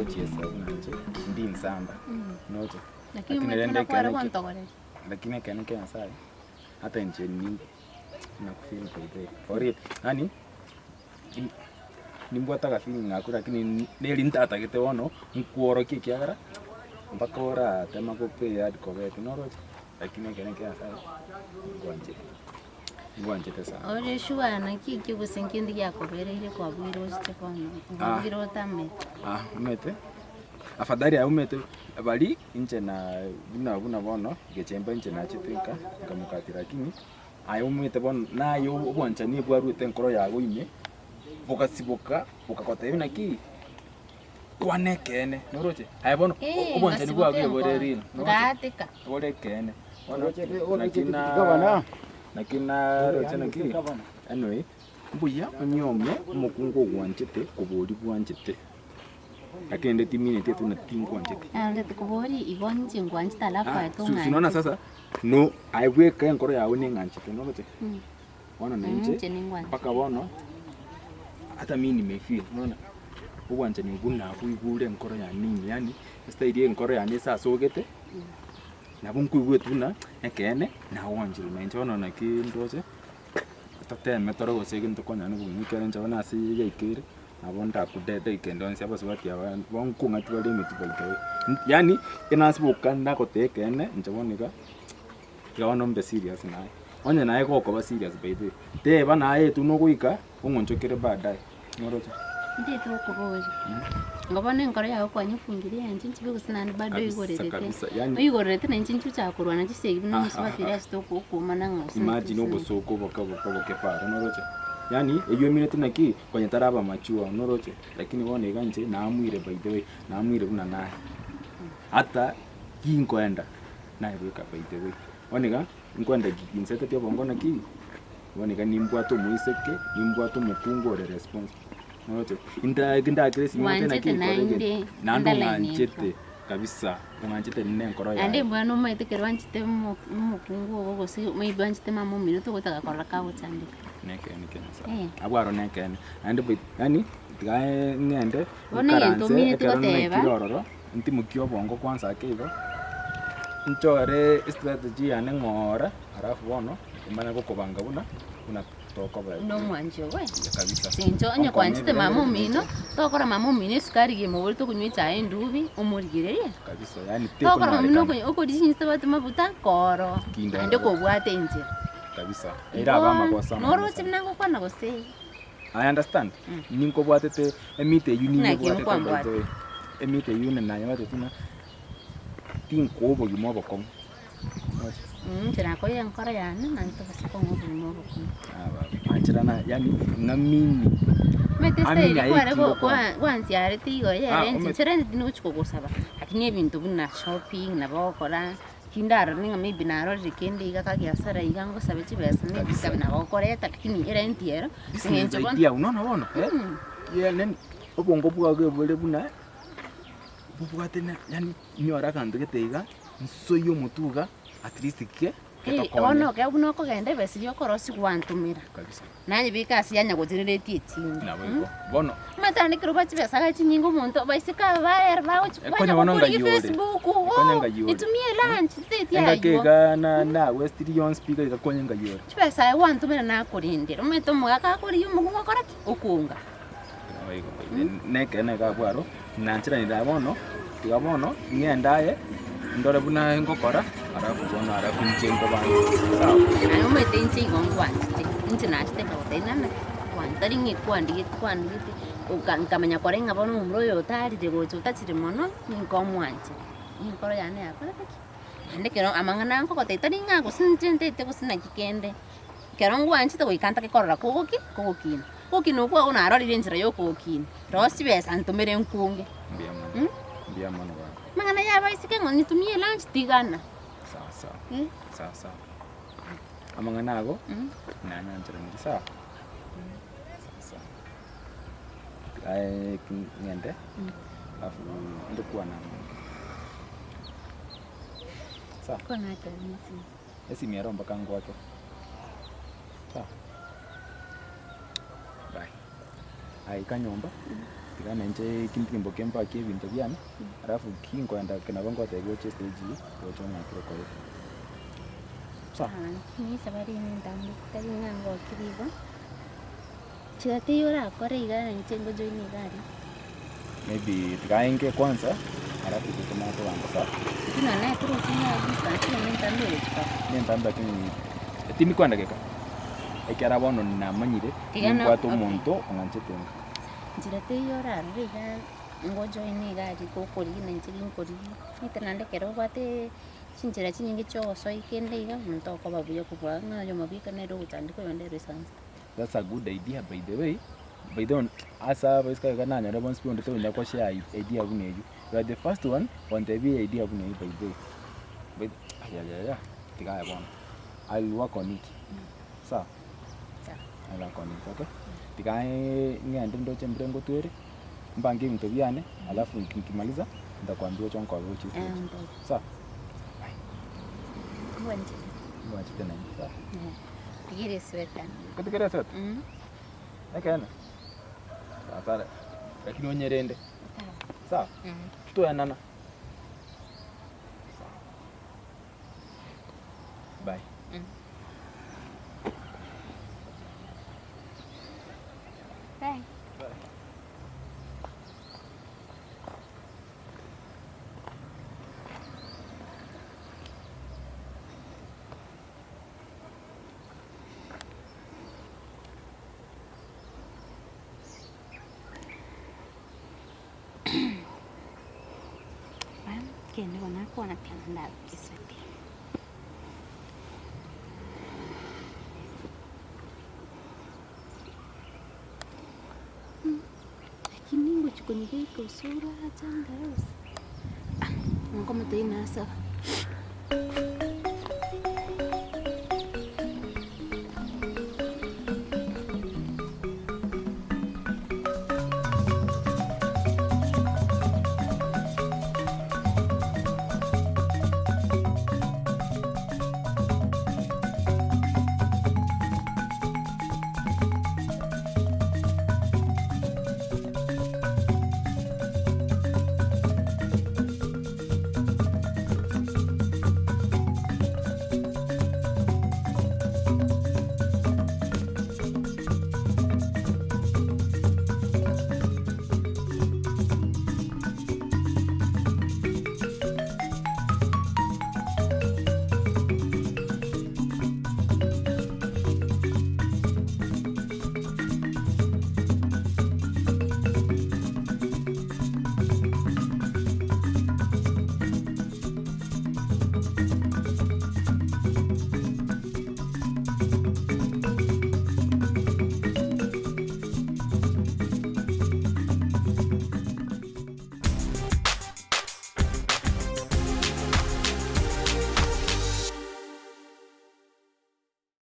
chiesa unanje ndi nsamba note Lakini umetenda kwa roho ntogore. Lakini kene sai hata nje ni na kufeel kwa for it yani nimbwataga feeling ngakura lakini neli ntatagite wono nkuoro kikiagara mpaka ora tema kupe ya dikobete norote lakini kene sai ngwanje tesa Ore shua na kiki gusinkindi yakobereire kwa bwiro Stefano ngabwiro tame umete afadhali ya umete bali inche na buna bono gechemba inche na chitinka ngamukati lakini ayo umete bono nayo uboncha ni bwarute nkoro yago ime bukasibuka bukakota ibina ki kwanekene noroche ayo bono uboncha ni bwagwe borerino ngatika bore kene nakina nakina roche naki anyway mbuya onyomye mukungo gwanchete kubori bwanchete akende timini tetu na tingwanchete ande kubori igonje ngwanchete alafu atonga sinaona sasa no aiweka nkoro yawe ni nganchete note wana nje mpaka bono hata mimi nimefeel unaona ubwanje ni nguna kuibure nkoro ya nini yani style nkoro ya nisa sogete na bunku bwetuna ekene na wanjiru na njono na kindoje tate metoro gose kinto konya no bumikere njona asi yaikire abonda kudede ikendo nsi abaso bati abantu bonku ngati bali mitibal yani inasibuka ndako tekene njobonika yawono mbe serious naye onye naye koko ba serious baby te bana yetu no kuika ungonchokere baadaye ngoroje ndito kubori ngabone nkoro yawe kwa nyifungirie nchinchi bikusina bado igorete igorete na nchinchu cha kurwana chisegi bino musibafira stoko ukuma nangosi imagine ubusoko boke para ngoroje yani eyo minute naki kwenye taraba machua ngoroje lakini wone ganje naamwire by the way naamwire buna naye hata kinkoenda naye weka by the way onega nkwenda gikinsete pia bongo naki wonega nimbwato muiseke nimbwato mukungo re response note inda kresi mwote naki korege nando nganchete kabisa nganchete nne nkoro ya ande mbwana umaitekera nchite mukungo gogo si maybe nchite mamo minuto gotaka koraka utandika neke sa abwaro neke ande yani gae ngende ukaranse nti mukio bongo kwanza akigo nchore strategy ane ngora halafu bono imana kokobanga buna toko ba no mwanje we kabisa sincho onye kwanchite mamo mino tokora mamo mino sukari ge mobori to kunywe chae ndubi umurigirerie kabisa yani teko tokora mamo no ko dishinste batu mabuta koro ande ko bwate nje kabisa era abama kwa sama noro chinango kwana gose I understand ninko bwatete emite yuni bwatete emite yuni na yawate tuna tinko bo yumobo kom tena ko yang kora yana nanto basiko ngobo yumobo kom anchirana yani ngamini mete stay kware ko kwansi areti go yere nchere ndino chikogosaba lakini ebintu bina shopping na bokora kindaro ninga maybe naro rikendi gakagia sara igango sabe chibesa ni bisabe na bokoreta lakini era entiero ngencho bon unaona bona yenen obongo bwage bole buna bubwatena yani nyora kantu geteiga nsoyo mutuga at least ke ono ke buno ko gende besi yo korosi kwantumira kabisa nanye bikasi yanya gotirereti etingi nabo bono matani kiruba chibesa ga chinyingo muntu baisika baer bawo chipanya kuri Facebook itumie lunch tete ya ngakega na Western speaker ikakonye ngayora chibesa wantumira na kurindira umeto mwaka kuri umugungo koraki ukunga neke neka bwaro nanchira ndabono tigabono ngendaye ndore buna ngokora arafu bono arafu nchengo bana sawa ayo mete nchengo ngwanti international hotel kwantari ngikwandi ukamenya korenga bono umro yo tari de gocho tachire mono nkomwanje inkoro yane yakora ande kero amangana nko kotetari ngako sinjente te kusina kikende kero ngwanchi to ikanta ke korora kokokina kokino kwa una arori njira yo kokina rosi besa ntumere nkunge mbia mano ba mangana yaba isike ngoni tumie lunch tigana sawa amangana ago nana njira ndi sawa ai ngende afu ndikuwa na sawa kona tanisi esi mieromba kangu wake sawa bye ai kanyomba tikana nje kintimbo kempa Kevin tabiana alafu kinkwenda kana bango atagoche stage gochona kiro kwa hiyo sawa ni sabari ni ndambi tari ngango kiribo chati yora kore igara nchengo joini gari maybe tikaenge kwanza alafu tukoma to wangu sawa kina naye turo tinya bika ni ndambi chika ni ndamba kini timi kwanda keka ekera bono na manyire kwa to monto onanchetenga njira te yora riga ngo joini gari ko kori na nchiri nkori itanande kero bate chinjira chinyingi choso ikende iga muntu ko babuye kubwa ngayo mabika ne ro utandiko yonde response. That's a good idea by the way. By the way, asa baska kana nya response point to nya kwa share idea buneju. You are the first one on the idea buneju by the way. But yeah. Tigaya bwana. I'll work on it. Sawa. I'll work on it, okay? Tigae ngende ndo chembrengo twere. Mbange mtobiane, alafu nikimaliza nitakwambia chonko wa uchi. Sawa. Mwanchi tena sawa. Tigire sweta. Kutigire sweta? Nakana. Sawa. Lakini onyerende. Sawa. Tutoanana. Bye. Bye. Kende wanako wanapenda kisweti. Lakini ngo chukonyike kusura chanda. Ngoma tena sasa.